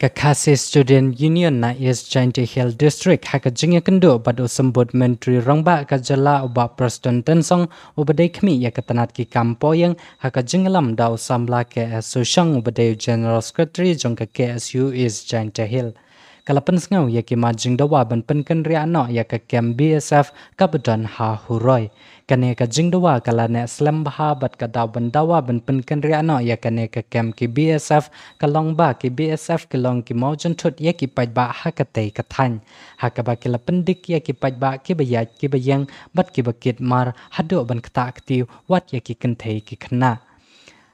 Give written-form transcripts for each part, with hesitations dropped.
Kakasi Student Union na East Jainti Hill District haka jingya kendo badu sembut menteri rongba kajala uba Preston Tensong ubadai kami ya ketanat ki kampo yang haka jinglam da usamla ke Sushang ubadai General Secretary jong ke KSU East Jainti Hill. Kalapan sengau ya ki majing dawa ban penken ria no ya ke kem BSF kabudan ha huroi. Kane ka jing dawa kala ne slam baha bat ka daw ban dawa ban penken ria no ya kane ka kem ki BSF kalong ba ki BSF kalong ki maujan thut ya ki paj ba ha ka tei ka than. Ha ka ba ki lapendik ya ki paj ba ki bayat ki bayang bat ki bakit mar hado ban kata akti wat ya ki kentei ki kena.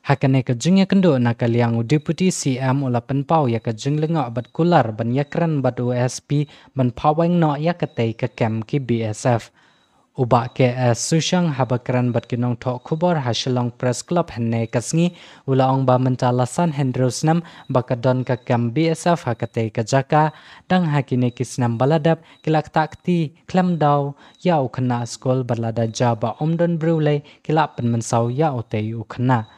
Hakane ka jingya kendo na kaliang deputy CM ula penpau ya ka jinglenga bat kular ban yakran bat OSP ban pawang no ya ka tei ka kem ki BSF uba ke Sushang habakran bat kinong tok khubor hasilong press club henne kasngi ula ong ba mentalasan hendrosnam bakadon ka kem BSF hakate ka jaka dang hakine kisnam baladap kilak takti klam daw ya ukna skol balada jaba omdon brule kilap pen mensau ya otei ukna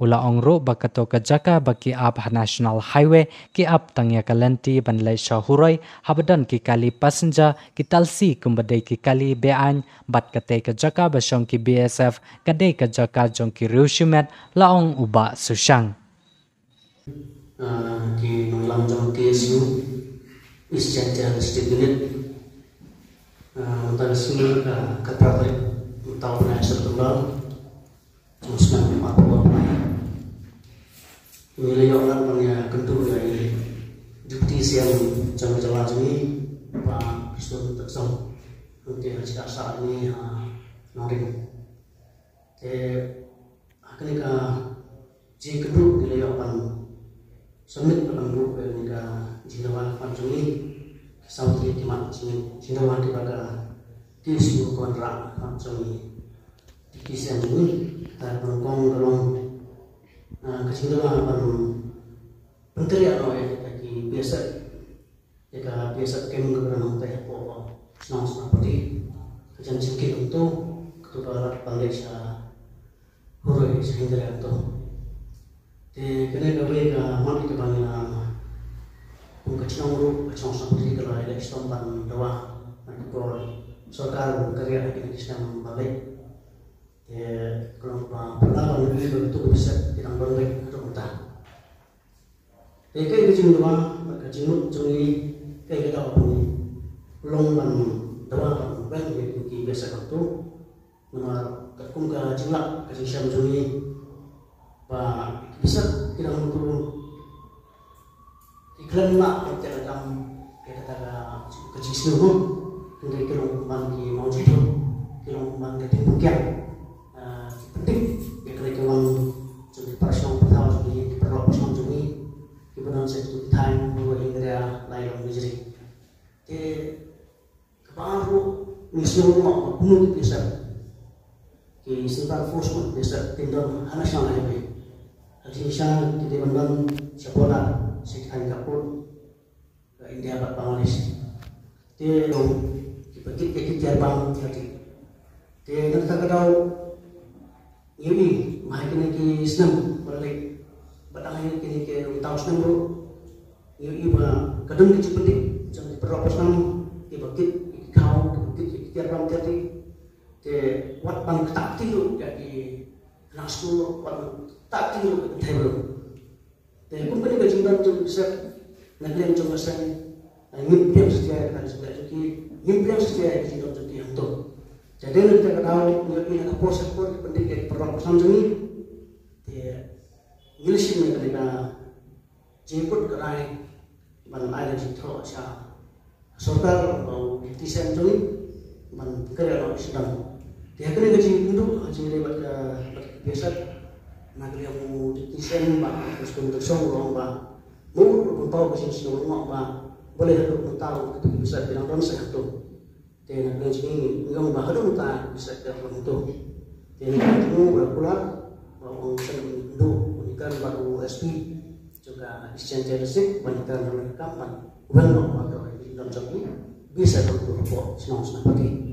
ula ongro bakato ka jaka baki ap national highway ki ap tangya kalenti ban lai shahuroi habadan ki kali passenger ki talsi kumbadai ki kali bean bat kate ka jaka basong ki BSF kadai ka jaka jong ki rushumet laong uba Sushang ki nonglam jong KSU East Jainti District Unit untuk sini ke praktek tahun yang tertunggal jong 1940 wilayah orang punya kentu dari deputi yang jalan-jalan ini Pak Preston Tensong untuk saat ini noring akhirnya ji kentu wilayah orang summit orang grup ini jindawan panjungi saudi kimat jindawan di baga kisi kontrak panjungi kisi yang ini dan berkong gelong kecil apa menteri atau lagi biasa jika biasa kem kebenaran teh po senang seperti kerjaan sedikit untuk ketua Malaysia huruf sehingga itu di kena gawe ke mati ke banyak kecil huruf kecil seperti kalau ada istomban doa nanti kalau sokar kerja lagi di sana balik kalau perlawan itu bisa tidak boleh atau entah. Kayak kecil doa, kecil curi kayak kita apa ni, longban doa ban yang biasa itu, nomor terkum ke jilak kecil siam curi, pak bisa tidak untuk iklan nak kita dalam kita kecil semua, kita kelomban di mau jadi kelomban ke timbukian. Penting ya kerjaan jadi personal pertama jadi perlu personal jadi kemudian satu time dua hingga lain menjadi kebaru misalnya mau bunuh bisa ke sekitar force bisa tindak nasional ini jadi misalnya kita bandang sekolah sekitar kapur ke India Bangladesh dia kita terbang jadi dia nanti kalau ini mahal kini senang balik batang kini ke tahu senang bro ini bah kadang kecil penting jangan diperlukan senang dibakit kau dibakit tiap tadi ke wat bang takti lu jadi langsung wat takti lu table dan kumpul dengan jumlah tu bisa negeri yang cuma saya nyimpian setia kan setia jadi nyimpian setia di dalam jadi yang tu. Jadi kita tahu ini ada proses penting dari perlakuan ini, dia Inggrisnya mereka jemput ke lain, mana ada di terus ya, sokar atau desain ini, mana kerja orang sedang. Dia kena gaji dulu, gaji lewat biasa, nak dia mau desain bah, terus untuk song bah, mau berpau ke sini semua bah, boleh untuk tahu itu bisa bilang dalam satu. Dan ini yang bahagia kita bisa dalam itu. Dan itu berpulang bahwa orang itu berikan baru SP juga exchange resip berikan mereka kapan, bukan atau dalam jangka bisa berkumpul senang senang pagi.